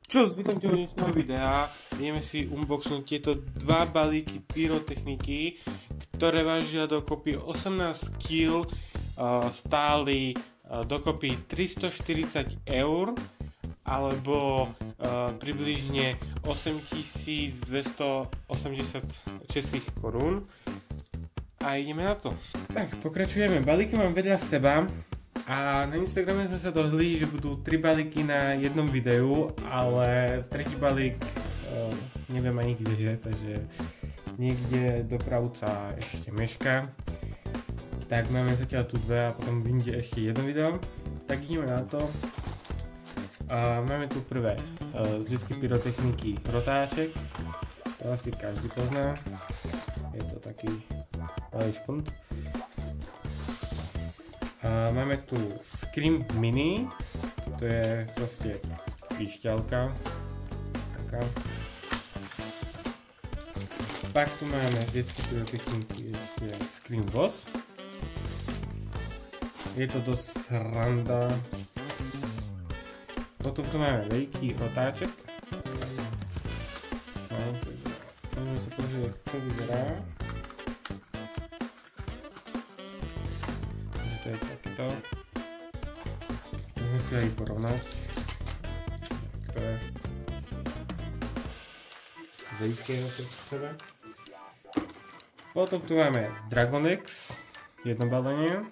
Čus, vítam ťa u dnešného videa. Ideme si unboxnúť tieto dva balíky pyrotechniky, ktoré vážia dokopy 18 kg, stáli dokopy 340 eur, alebo približne 8280 českých korún. A ideme na to. Tak, pokračujeme. Balíky mám vedľa seba. A na Instagrame sme sa dohodli, že budú 3 balíky na jednom videu, ale tretí balík neviem ani kde je, takže niekde dopravca ešte mešká. Tak máme zatiaľ tu dve a potom vyjde ešte jedno video. Tak ideme na to. Máme tu prvé z detskej pyrotechniky rotáček. To asi každý pozná. Je to taký malý špunt. Máme tu Scream Mini, to je proste pišťalka, taká. Pak tu máme z detskej pyrotechniky ešte Scream Boss. Je to dosť sranda. Potom tu máme veľký rotáček. No, takže môžeme sa pozrieť, jak to vyzerá. To je takto. Môžeme si aj porovnať. To je veľké na to sebe. Potom tu máme Dragon X, jedno balenie.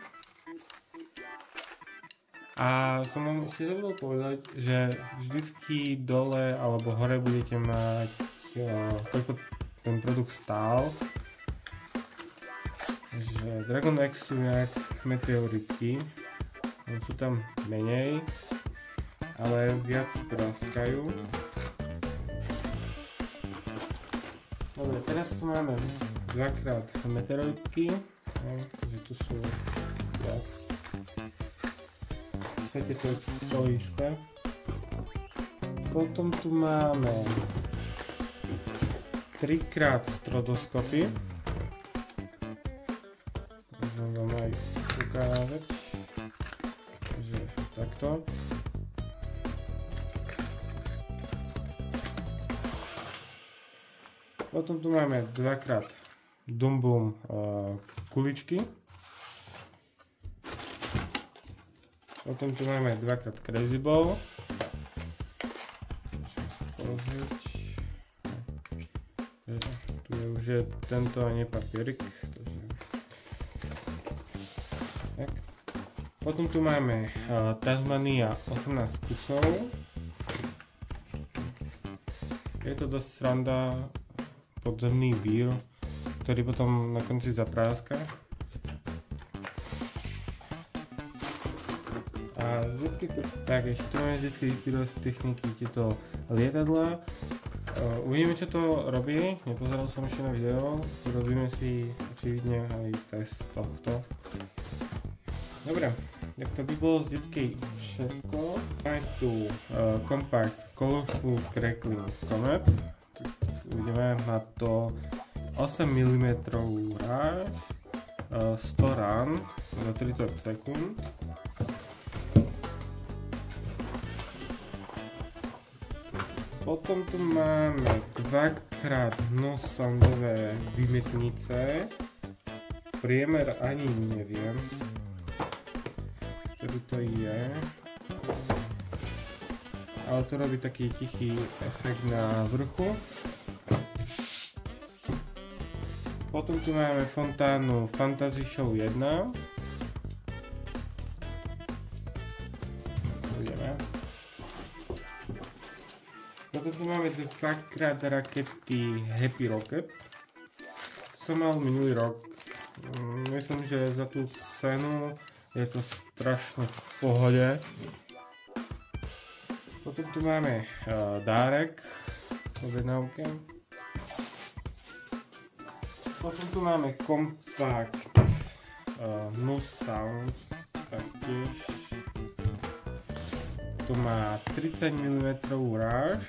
A som vám ešte zabudol povedať, že vždycky dole alebo hore budete mať koľko ten produkt stál. Že Dragon X sú nejak meteoritky, sú tam menej, ale viac praskajú. Dobre, teraz tu máme dvakrát meteoritky, takže tu sú viac. V podstate to je to isté. Potom tu máme 3x stroboskopy. Môžem vám aj ukázať, že takto. Potom tu máme dvakrát Dum Bum kuličky. Potom tu máme dvakrát Crazy Ball. Môžem sa pozrieť. Tu je už tento a nie papierik. Potom tu máme Tasmania 18 kusov. Je to dosť sranda, podzemný vír, ktorý potom na konci zapráska. A tak ešte tu máme z detskej pyrotechniky tieto lietadlá. Uvidíme, čo to robí, nepozeral som ešte na video, robíme si očividne aj test tohto. Dobre, tak to by bolo z detskej všetko. Máme tu Compact Colorful Crackling Comet. Uvidíme na to 8 mm ráž, 100 rán za 30 sekúnd. Potom tu máme dvakrát nosandové vymetnice. Priemer ani neviem, ktorý to je, ale to robí taký tichý efekt na vrchu. Potom tu máme fontánu Fantasy Show 1. Potom tu máme dvakrát rakety Happy Rocket. Som mal minulý rok. Myslím, že za tú cenu je to strašne v pohode. Potom tu máme dárek objednávke. Potom tu máme Compact Moose Sound, taktiež. Tu má 30 mm ráž,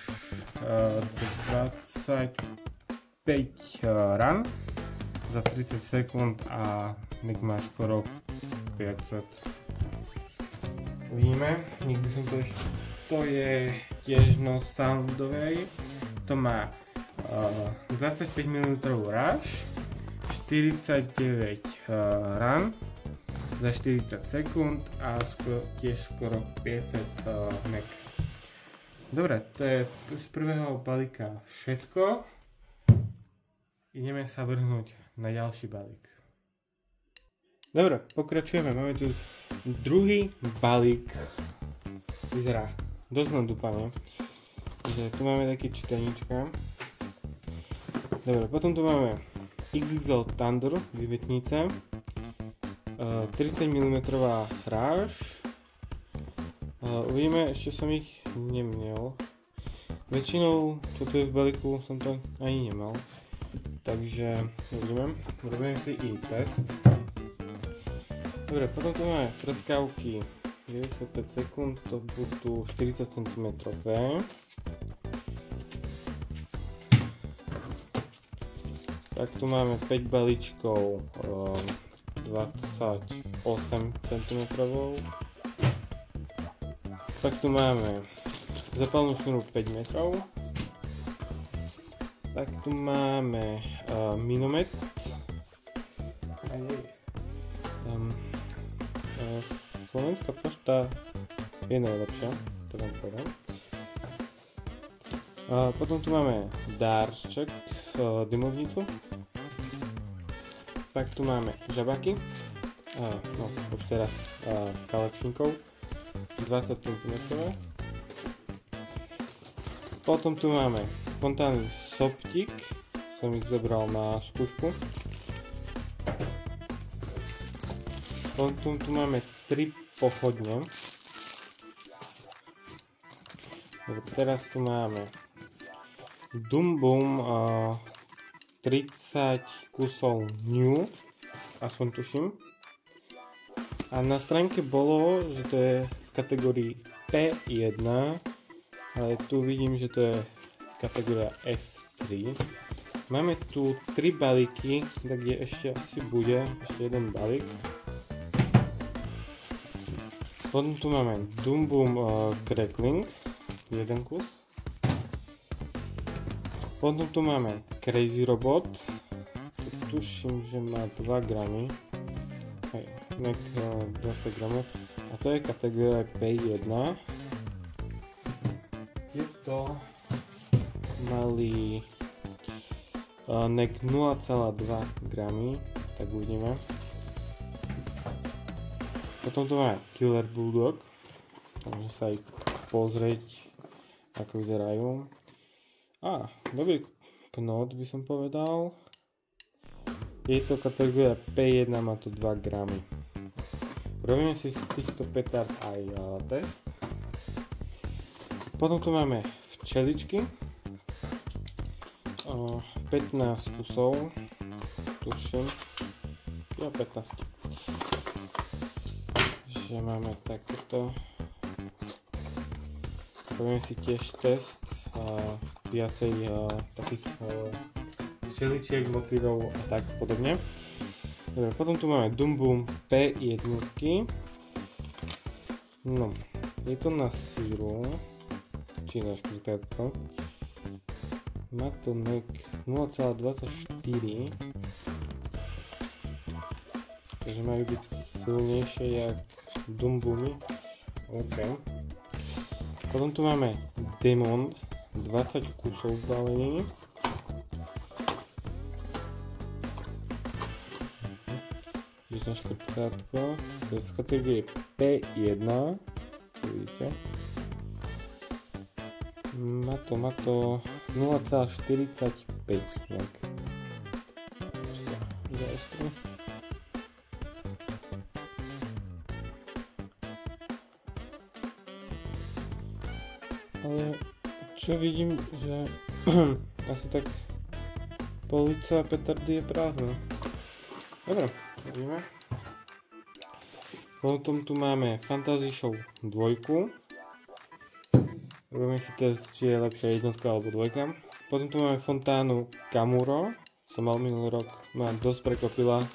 25 ran za 30 sekúnd a nik má skoro 500. Uvidíme, nikdy som to ešte... To je tiež no soundovej. To má 25 mm rush, 49 run za 40 sekúnd a tiež skoro 500 mek. Dobre, to je z prvého balíka všetko. Ideme sa vrhnúť na ďalší balík. Dobre, pokračujeme. Máme tu druhý balík. Vyzerá dosť nadúpane. Tu máme také čítaníčka. Dobre, potom tu máme XXL Thunder vývetnica. 30 mm ráž. Uvidíme, ešte som ich nemiel. Väčšinou, čo tu je v balíku, som to ani nemal. Takže uvidíme. Robíme si i test. Dobre, potom tu máme prskávky 95 sekúnd, to budú 40 cm. Tak tu máme 5 balíčkov 28 cm. Tak tu máme zapálnu šnúru 5 metrov. Tak tu máme minomet. Slovenská pošta je najlepšia, to vám poviem. Potom tu máme dárček, dymovnicu. Tak tu máme žabaky, no už teraz kalečníkov, 20 cm. Potom tu máme fontánny Soptik, som ich zobral na skúšku. Potom tu máme 3 pochodne. Teraz tu máme Dum Boom 30 kusov New, aspoň tuším. A na stránke bolo, že to je v kategórii P1, ale tu vidím, že to je kategória F3. Máme tu 3 balíky, tak kde ešte asi bude ešte jeden balík. Potom tu máme Dum Boom Crackling, jeden kus. Potom tu máme Crazy Robot, tuším, že má 2 gramy. Hej, nek 20 gramov. A to je kategória P1. Je to malý nek 0,2 gramy, tak uvidíme. Potom tu máme Killer Bulldog, takže sa aj pozrieť, ako vyzerajú. Dobrý knot by som povedal. Je to kategória P1, má to 2 gramy. Robíme si z týchto petard aj test. Potom tu máme včeličky. 15 kusov, tuším. 15. Že máme takéto. Robíme si tiež test viacej takých včeličiek, motýlov a tak podobne. Dobre, potom tu máme Dum Boom P1. No, je to na síru, či na škrtátko. Má to nek 0,24, takže majú byť silnejšie jak Dum Boomy. OK. Potom tu máme Demon, 20 kusov v balení. Na škrtátko, to je v kategórii P1, vidíte. Má to 0,45 nejak. Ale čo vidím, že asi tak polovica petardy je prázdna. Dobre, vidíme. Potom tu máme Fantasy Show 2. Robíme si test, či je lepšia jednotka alebo dvojka. Potom tu máme fontánu Kamuro. Som mal minulý rok, ma dosť prekvapila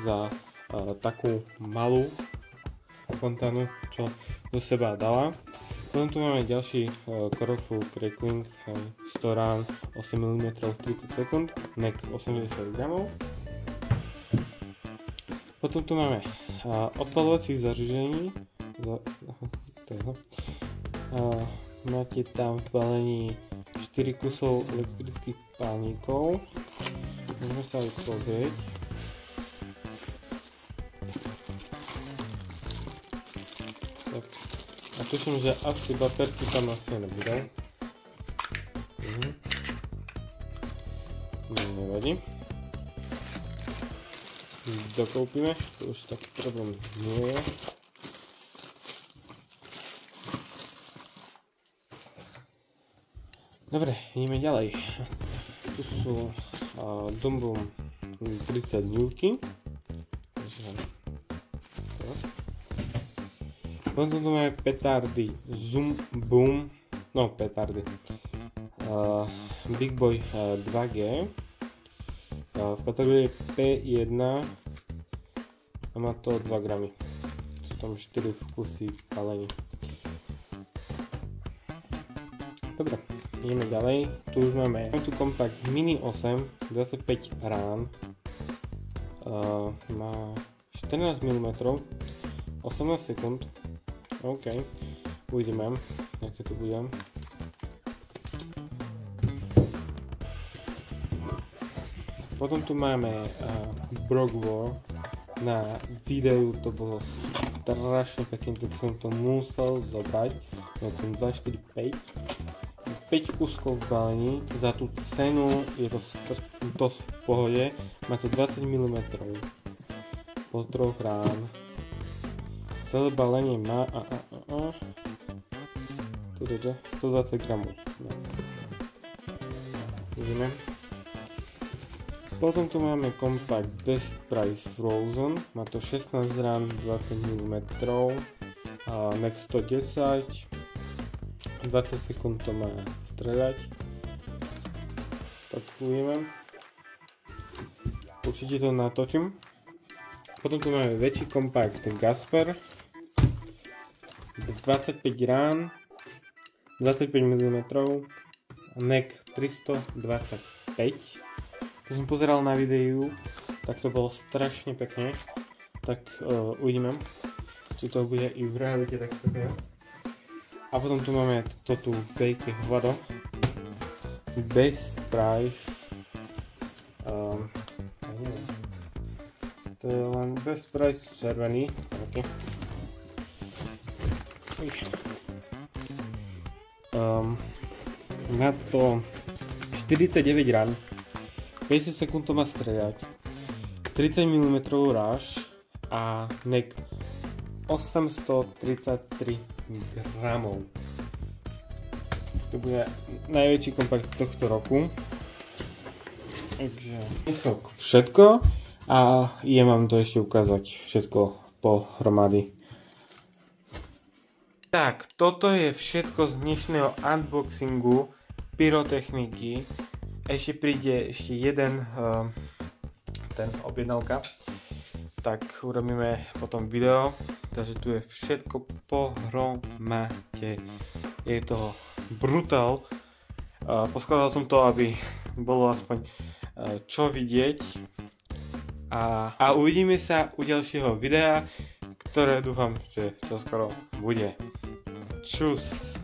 za takú malú fontánu, čo do seba dala. Potom tu máme ďalší Corfu Crackling Storan 8 mm 30 sekúnd, NEC 80 g. Potom tu máme odpaľovací zariadení. Máte tam v balení 4 kusov elektrických pálnikov. Môžeme sa aj pozrieť. A tuším, že asi baterky tam asi nebudú. Nevadí. Dokoupíme, to už taký problém nie je. Dobre, ideme ďalej. Tu sú Dumbum 30 Newky. Potom tu máme petardy Zoom Boom, no petardy Big Boy 2G v kategórii P1 a má to 2 gramy. Sú tam 4 vkusy palení. Dobre, ideme ďalej. Tu už máme tu kompakt Mini 8 25 rán, má 14 mm 18 sekúnd. OK, uvidíme, aké to bude. Potom tu máme Brockwar. Na videu to bolo strašne pekne, tak som to musel zobrať. No ten 245. 5 kuskov v balení. Za tú cenu je to dosť v pohode. Má to 20 mm. Po 3 rán. Celé balenie má 120 gramov. No. Vidíme. Potom tu máme kompakt Best Price Frozen. Má to 16 rán, 20 mm. NEC 110. 20 sekúnd to má streľať. Tak uvidíme. Určite to natočím. Potom tu máme väčší kompakt Gasper. 25 rán, 25 mm, NEC 325. To som pozeral na videu, tak to bolo strašne pekne. Tak uvidíme, či to bude i v realite tak pekne. A potom tu máme toto tu veľké hovado. Best Price. To je len Best Price červený. Okay. Na to 49 rán, 50 sekúnd to má streľať, 30 mm ráž a NEC 833 gramov. To bude najväčší kompakt tohto roku. Takže je to všetko a idem vám to ešte ukázať všetko pohromady. Tak, toto je všetko z dnešného unboxingu pyrotechniky. Ešte príde jeden ten objednávka, tak urobíme potom video. Takže tu je všetko pohromade. Je to brutál. Poskladal som to, aby bolo aspoň čo vidieť. A uvidíme sa u ďalšieho videa, ktoré dúfam, že čoskoro bude. Čus.